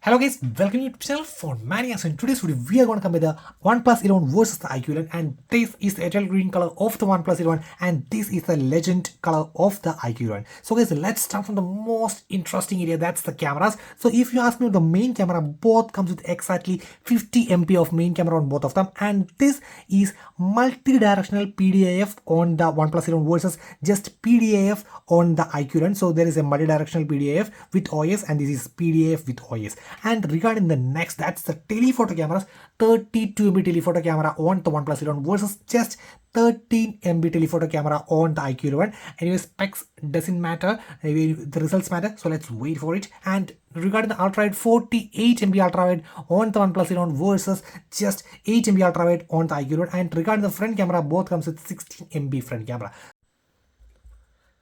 Hello guys, welcome to the channel for Maniacs. In today's video, we are going to compare the OnePlus 11 versus the iQOO 11, and this is the emerald green color of the OnePlus 11, and this is the legend color of the iQOO 11. So guys, let's start from the most interesting area, that's the cameras. So if you ask me, the main camera both comes with exactly 50 MP of main camera on both of them, and this is multi-directional PDAF on the OnePlus 11 versus just PDAF on the iQOO 11. So there is a multi-directional PDAF with OIS, and this is PDAF with OIS. And regarding the next, that's the telephoto cameras, 32 MB telephoto camera on the OnePlus 11 versus just 13 MB telephoto camera on the iQOO 11. Anyway, specs doesn't matter, anyway, the results matter, so let's wait for it. And regarding the ultra wide, 48 MB ultra wide on the OnePlus 11 versus just 8 MB ultra wide on the iQOO 11. And regarding the front camera, both comes with 16 MB front camera.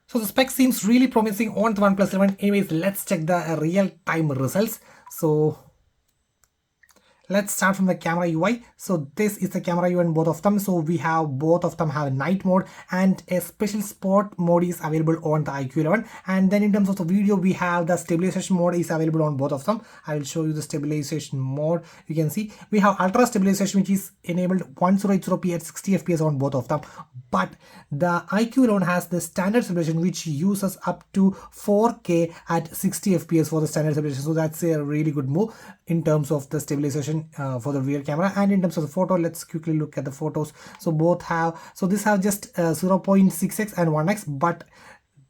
So the spec seems really promising on the OnePlus 11. Anyways, let's check the real-time results. So let's start from the camera UI. So this is the camera UI in both of them. So we have both of them have night mode, and a special spot mode is available on the iQOO 11. And then in terms of the video, we have the stabilization mode is available on both of them. I will show you the stabilization mode. You can see we have ultra stabilization, which is enabled 1080p at 60 fps on both of them. But the iQOO 11 has the standard stabilization, which uses up to 4K at 60 fps for the standard stabilization. So that's a really good move in terms of the stabilization for the rear camera. And in terms of the photo, let's quickly look at the photos. So both have, so this have just 0.6x and 1x, but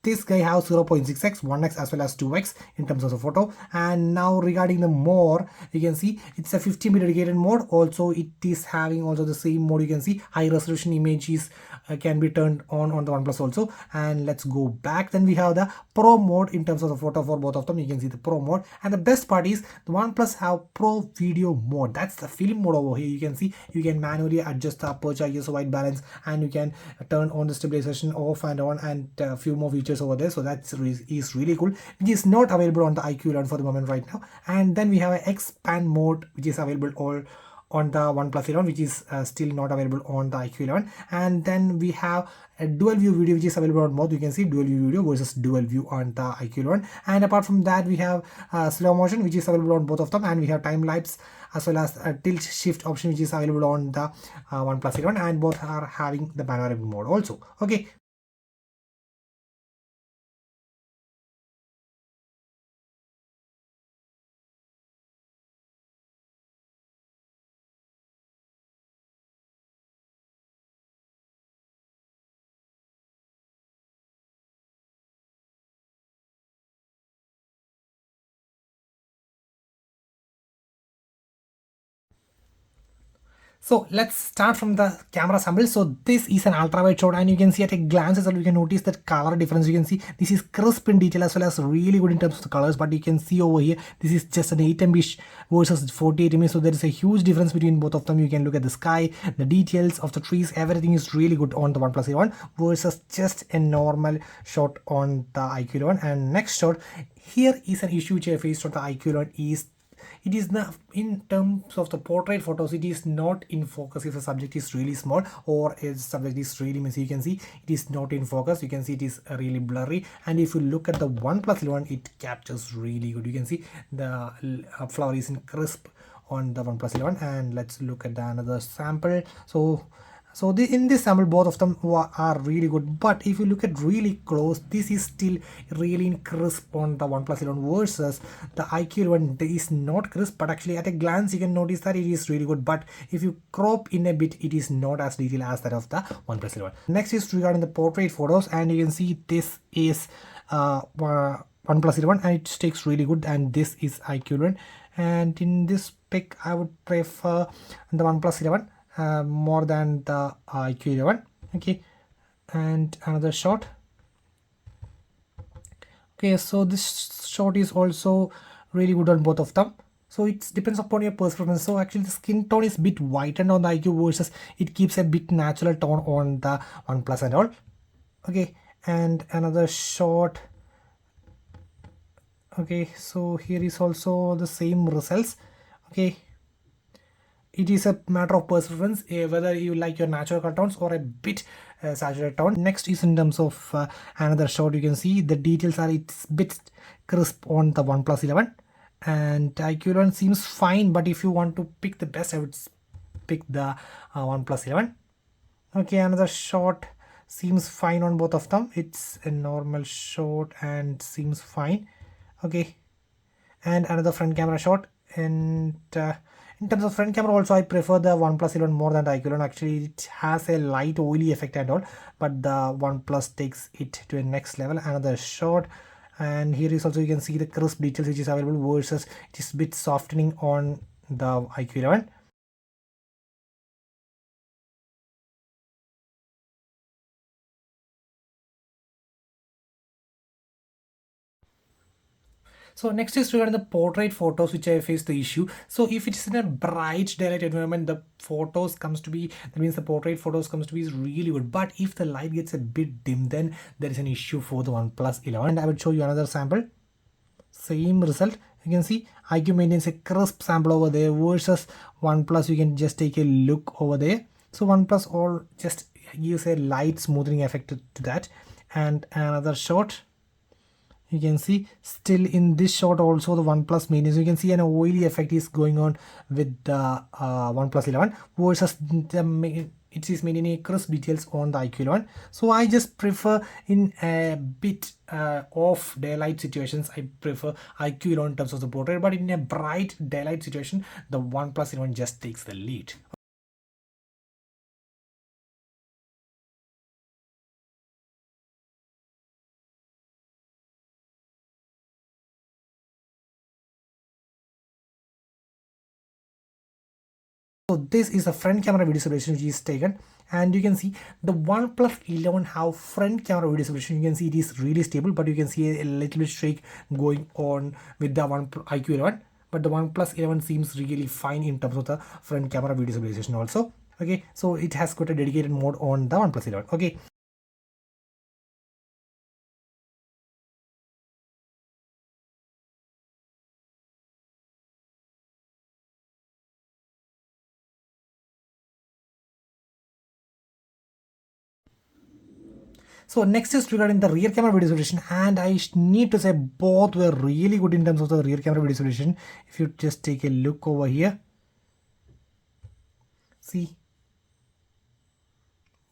this guy have 0.6x, 1x as well as 2x in terms of the photo. And now regarding the more, you can see it's a 50 MP dedicated mode. Also it is having also the same mode. You can see high resolution images can be turned on the OnePlus also. And let's go back, then we have the pro mode in terms of the photo for both of them. You can see the pro mode, and the best part is the OnePlus have pro video mode. That's the film mode over here. You can see you can manually adjust the aperture, ISO, white balance, and you can turn on the stabilization off and on, and a few more features over there. So that is really cool, which is not available on the iQOO 11 for the moment right now. And then we have an expand mode, which is available all on the OnePlus 11, which is still not available on the iQOO 11. And then we have a dual view video, which is available on both. You can see dual view video versus dual view on the iQOO 11. And apart from that, we have slow motion, which is available on both of them. And we have time lapse as well as a tilt shift option, which is available on the OnePlus 11, and both are having the panoramic mode also. Okay. So let's start from the camera sample. So this is an ultra wide shot, and you can see at a glance as well, you can notice that color difference. You can see this is crisp in detail as well as really good in terms of the colors. But you can see over here, this is just an 8 MB versus 48 MB. So there is a huge difference between both of them. You can look at the sky, the details of the trees, everything is really good on the OnePlus 11 versus just a normal shot on the iQOO 11. And next shot, here is an issue which I faced on the iQOO 11 is it is not in terms of the portrait photos, it is not in focus if the subject is really small or a subject is really messy. You can see it is not in focus. You can see it is really blurry. And if you look at the OnePlus 11, it captures really good. You can see the flower is in crisp on the OnePlus 11. And let's look at another sample. So in this sample, both of them are really good. But if you look at really close, this is still really crisp on the OnePlus 11 versus the iQOO 11 is not crisp. But actually at a glance, you can notice that it is really good. But if you crop in a bit, it is not as detailed as that of the OnePlus 11. Next is regarding the portrait photos, and you can see this is OnePlus 11, and it takes really good, and this is iQOO 11. And in this pic, I would prefer the OnePlus 11 more than the iQOO 11. Okay, and another shot. Okay, so this shot is also really good on both of them. So it depends upon your preference. So actually the skin tone is a bit whitened on the iQOO versus it keeps a bit natural tone on the OnePlus and all. Okay, and another shot. Okay, so here is also the same results. Okay, it is a matter of preference, whether you like your natural color tones or a bit saturated tone. Next is in terms of another shot. You can see the details are it's bit crisp on the OnePlus 11, and iQOO seems fine, but if you want to pick the best, I would pick the OnePlus 11. Okay, another shot seems fine on both of them. It's a normal shot and seems fine. Okay, and another front camera shot. And in terms of front camera also, I prefer the OnePlus 11 more than the iQOO. Actually, it has a light oily effect and all, but the OnePlus takes it to a next level. Another shot, and here is also you can see the crisp details which is available versus it is a bit softening on the iQOO 11. So next is regarding the portrait photos, which I face the issue. So if it's in a bright daylight environment, the photos comes to be, that means the portrait photos comes to be is really good. But if the light gets a bit dim, then there is an issue for the OnePlus 11. And I will show you another sample. Same result. You can see iQOO maintains a crisp sample over there versus OnePlus. You can just take a look over there. So OnePlus all just gives a light smoothing effect to that. And another shot, you can see still in this shot also the OnePlus maintains. You can see an oily effect is going on with the OnePlus 11 versus it is maintaining crisp details on the iQOO 11. So I just prefer in a bit off daylight situations, I prefer iQOO 11 in terms of the portrait, but in a bright daylight situation, the OnePlus 11 just takes the lead. So this is a front camera video stabilization which is taken, and you can see the OnePlus 11 have front camera video stabilization. You can see it is really stable, but you can see a little bit shake going on with the iQOO 11. But the OnePlus 11 seems really fine in terms of the front camera video stabilization also. Okay, so it has got a dedicated mode on the OnePlus 11. Okay. So next is regarding the rear camera video stabilization, and I need to say both were really good in terms of the rear camera video stabilization. If you just take a look over here, see,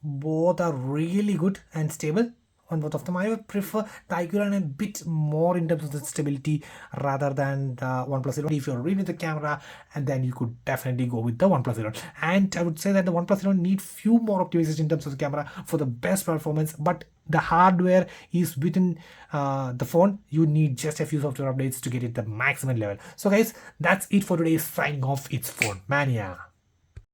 both are really good and stable on both of them. I would prefer the iQOO a bit more in terms of the stability rather than the OnePlus 11. If you're really the camera, and then you could definitely go with the OnePlus 11. And I would say that the OnePlus 11 need few more optimizations in terms of the camera for the best performance, but the hardware is within the phone. You need just a few software updates to get it the maximum level. So guys, that's it for today's signing off. It's Phone Mania.